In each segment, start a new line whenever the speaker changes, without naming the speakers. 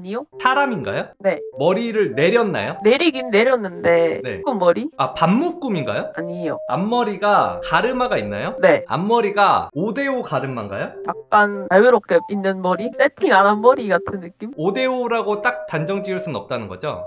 아니요?
사람인가요?
네.
머리를 내렸나요?
내리긴 내렸는데
네.
묶은 머리?
아, 반묶음인가요?
아니요.
앞머리가 가르마가 있나요?
네.
앞머리가 5대5 가르마인가요?
약간 자유롭게 있는 머리? 세팅 안 한 머리 같은 느낌?
5대5라고 딱 단정 지을 순 없다는 거죠?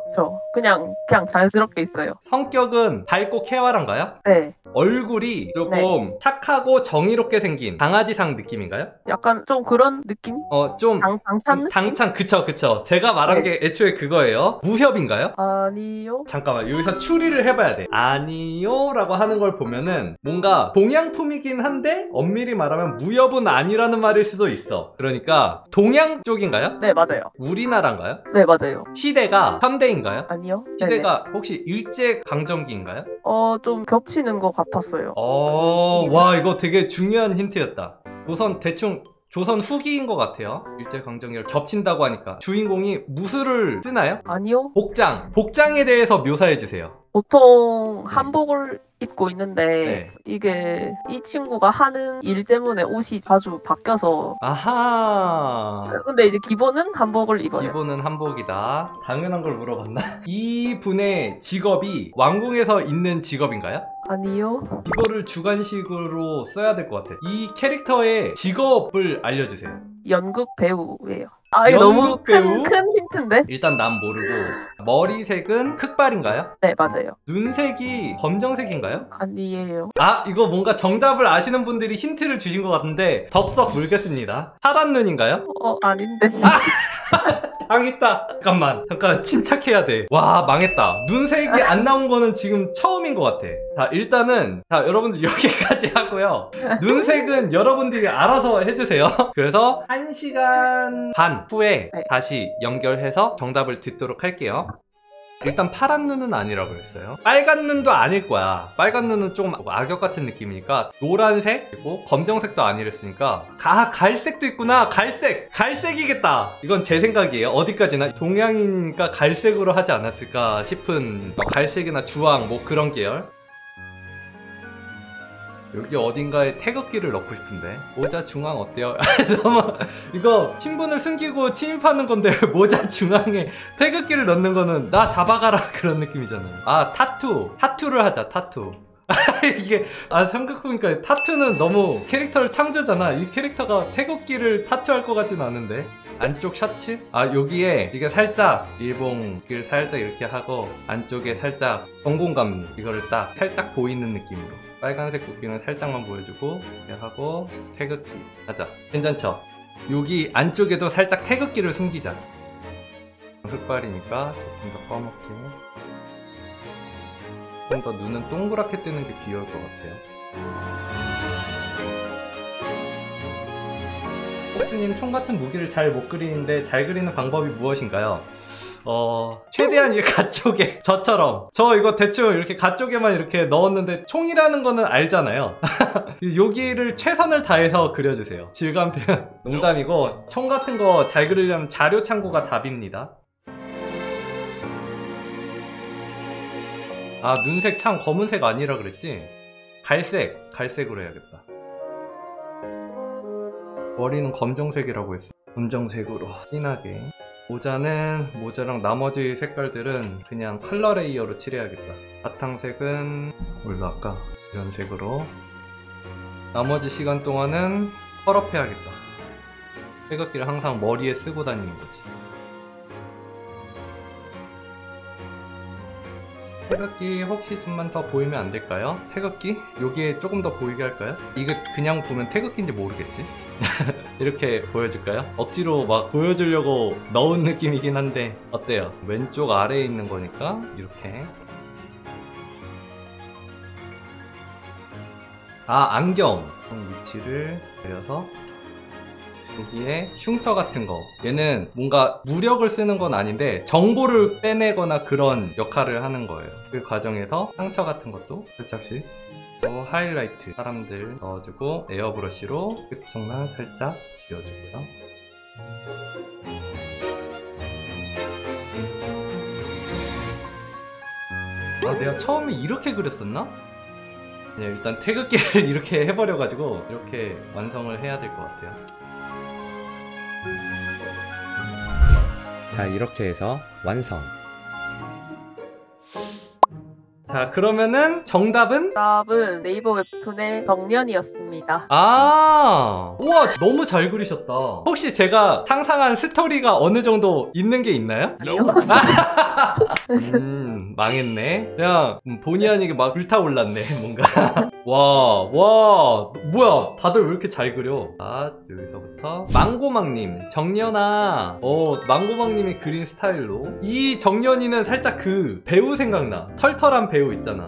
그냥 자연스럽게 있어요.
성격은 밝고 쾌활한가요?
네.
얼굴이 조금
네.
착하고 정의롭게 생긴 강아지상 느낌인가요?
약간 좀 그런 느낌?
좀
당찬 느낌?
당찬, 그쵸. 제가 말한
네.
게 애초에 그거예요. 무협인가요?
아니요.
잠깐만, 여기서 추리를 해봐야 돼. 아니요 라고 하는 걸 보면은 뭔가 동양품이긴 한데 엄밀히 말하면 무협은 아니라는 말일 수도 있어. 그러니까 동양 쪽인가요?
네, 맞아요.
우리나라인가요?
네, 맞아요.
시대가 현대인가요?
아니요.
시대가 혹시 일제강점기인가요?
좀 겹치는 것 같았어요.
와, 이거 되게 중요한 힌트였다. 우선 대충 조선 후기인 것 같아요. 일제강점기를 겹친다고 하니까. 주인공이 무술을 쓰나요?
아니요.
복장에 대해서 묘사해주세요.
보통 한복을 입고 있는데
네.
이게 이 친구가 하는 일 때문에 옷이 자주 바뀌어서
아하.
근데 이제 기본은 한복을 입어요.
기본은 한복이다. 당연한 걸 물어봤나? 이 분의 직업이 왕궁에서 있는 직업인가요?
아니요.
이거를 주관식으로 써야 될 것 같아. 이 캐릭터의 직업을 알려주세요.
연극 배우예요. 이거 너무
연극 배우?
큰 힌트인데?
일단 난 모르고. 머리색은 흑발인가요?
네, 맞아요.
눈색이 검정색인가요?
아니에요.
이거 뭔가 정답을 아시는 분들이 힌트를 주신 것 같은데 덥석 물겠습니다. 파란 눈인가요?
아닌데.
망했다. 잠깐 침착해야 돼. 와, 망했다. 눈색이 안 나온 거는 지금 처음인 것 같아. 자, 일단은 여러분들 여기까지 하고요. 눈색은 여러분들이 알아서 해주세요. 그래서 1시간 반 후에
네.
다시 연결해서 정답을 듣도록 할게요. 일단 파란 눈은 아니라고 했어요. 빨간 눈도 아닐 거야. 빨간 눈은 좀 악역 같은 느낌이니까 노란색 그리고 검정색도 아니랬으니까 갈색도 있구나. 갈색이겠다. 이건 제 생각이에요. 어디까지나 동양이니까 갈색으로 하지 않았을까 싶은 갈색이나 주황 뭐 그런 계열. 여기 어딘가에 태극기를 넣고 싶은데 모자 중앙 어때요? 이거 신분을 숨기고 침입하는 건데 모자 중앙에 태극기를 넣는 거는 나 잡아가라 그런 느낌이잖아요. 타투를 하자. 타투. 이게 생각해보니까 타투는 너무 캐릭터를 창조잖아. 이 캐릭터가 태극기를 타투할 것 같진 않은데. 안쪽 셔츠? 여기에 이게 살짝 일봉길 살짝 이렇게 하고 안쪽에 살짝 정공감 이거를 딱 살짝 보이는 느낌으로 빨간색 국기는 살짝만 보여주고 이렇게 하고 태극기 하자. 괜찮죠? 여기 안쪽에도 살짝 태극기를 숨기자. 흑발이니까 조금 더 검게 좀 더 눈은 동그랗게 뜨는 게 귀여울 것 같아요. 폭스님 총 같은 무기를 잘 못 그리는데 잘 그리는 방법이 무엇인가요? 최대한 이 가쪽에 저처럼 이거 대충 이렇게 가쪽에만 이렇게 넣었는데 총이라는 거는 알잖아요. 여기를 최선을 다해서 그려주세요. 질감 표현 농담이고 총 같은 거 잘 그리려면 자료 참고가 답입니다. 눈색 참 검은색 아니라 그랬지? 갈색으로 해야겠다. 머리는 검정색이라고 했어. 검정색으로 진하게. 모자랑 나머지 색깔들은 그냥 컬러 레이어로 칠해야겠다. 바탕색은 뭘로 할까? 이런 색으로. 나머지 시간 동안은 컬업해야겠다. 태극기를 항상 머리에 쓰고 다니는 거지. 태극기 혹시 좀만 더 보이면 안 될까요? 태극기? 여기에 조금 더 보이게 할까요? 이게 그냥 보면 태극기인지 모르겠지? 이렇게 보여줄까요? 억지로 막 보여주려고 넣은 느낌이긴 한데 어때요? 왼쪽 아래에 있는 거니까 이렇게. 안경 위치를 그려서 여기에 흉터 같은 거, 얘는 뭔가 무력을 쓰는 건 아닌데 정보를 빼내거나 그런 역할을 하는 거예요. 그 과정에서 상처 같은 것도 살짝씩 또 하이라이트 사람들 넣어주고 에어브러쉬로 끝쪽만 살짝 지워주고요. 내가 처음에 이렇게 그렸었나? 그냥 일단 태극기를 이렇게 해버려가지고 이렇게 완성을 해야 될 것 같아요. 자, 이렇게 해서 완성. 자, 그러면은 정답은?
정답은 네이버 웹툰의 정년이었습니다.
아, 우와, 너무 잘 그리셨다. 혹시 제가 상상한 스토리가 어느 정도 있는 게 있나요?
아니요.
망했네. 그냥 본의 아니게 막 불타올랐네, 뭔가. 와, 뭐야, 다들 왜 이렇게 잘 그려? 자, 여기서부터 망고망님, 정연아. 망고망님이 그린 스타일로 이 정연이는 살짝 그 배우 생각나. 털털한 배우 있잖아.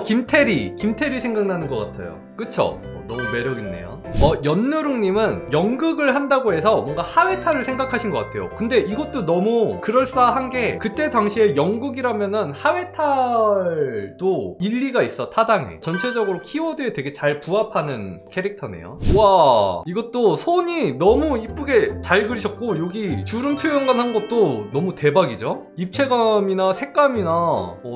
김태리 생각나는 것 같아요. 그쵸? 너무 매력있네요. 연누룽님은 연극을 한다고 해서 뭔가 하회탈을 생각하신 것 같아요. 근데 이것도 너무 그럴싸한 게 그때 당시에 연극이라면은 하회탈도 일리가 있어, 타당해. 전체적으로 키워드에 되게 잘 부합하는 캐릭터네요. 와, 이것도 손이 너무 이쁘게 잘 그리셨고 여기 주름 표현감 한 것도 너무 대박이죠? 입체감이나 색감이나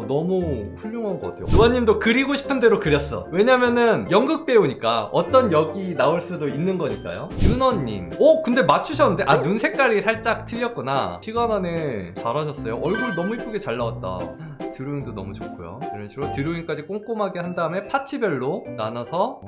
너무 훌륭한 것 같아요. 노아님도 그리고 싶은 대로 그렸어. 왜냐면은 연극 배우니까 어떤 역이 나올 수도 있는 거니까요. 윤원님, 근데 맞추셨는데? 눈 색깔이 살짝 틀렸구나. 시간 안에 잘하셨어요. 얼굴 너무 이쁘게 잘 나왔다. 드로잉도 너무 좋고요. 이런 식으로 드로잉까지 꼼꼼하게 한 다음에 파츠별로 나눠서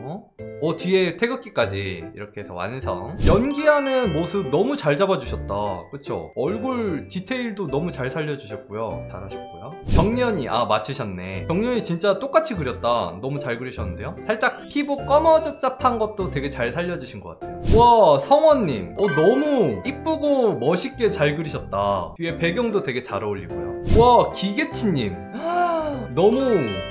뒤에 태극기까지 이렇게 해서 완성. 연기하는 모습 너무 잘 잡아주셨다. 그쵸? 얼굴 디테일도 너무 잘 살려주셨고요. 잘하셨고요. 정연이, 맞추셨네. 정연이 진짜 똑같이 그렸다. 너무 잘 그리셨는데요. 살짝 피부 검어접잡한 것도 되게 잘 살려주신 것 같아요. 와, 성원님, 너무 이쁘고 멋있게 잘 그리셨다. 뒤에 배경도 되게 잘 어울리고요. 와, 기계치님, 너무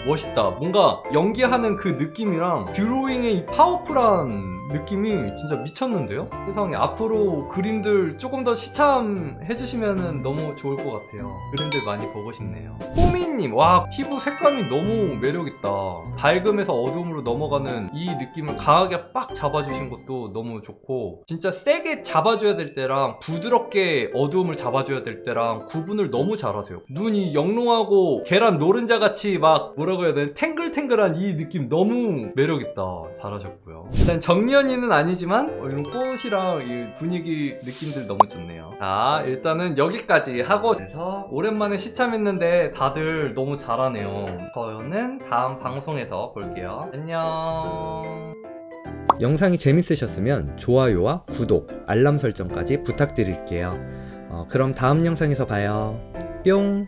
멋있다. 뭔가 연기하는 그 느낌이랑 드로잉의 이 파워풀한 느낌이 진짜 미쳤는데요? 세상에, 앞으로 그림들 조금 더 시참해주시면 너무 좋을 것 같아요. 그림들 많이 보고 싶네요. 호미님, 와, 피부 색감이 너무 매력있다. 밝음에서 어두움으로 넘어가는 이 느낌을 강하게 빡 잡아주신 것도 너무 좋고, 진짜 세게 잡아줘야 될 때랑 부드럽게 어두움을 잡아줘야 될 때랑 구분을 너무 잘하세요. 눈이 영롱하고 계란 노른자 같이 막 뭐라고 해야 되나, 탱글탱글한 이 느낌 너무 매력있다. 잘하셨고요. 일단 정연이는 아니지만 이런 꽃이랑 이 분위기 느낌들 너무 좋네요. 자, 일단은 여기까지 하고, 그래서 오랜만에 시참했는데 다들 너무 잘하네요. 저는 다음 방송에서 볼게요. 안녕. 영상이 재밌으셨으면 좋아요와 구독, 알람 설정까지 부탁드릴게요. 그럼 다음 영상에서 봐요. 뿅.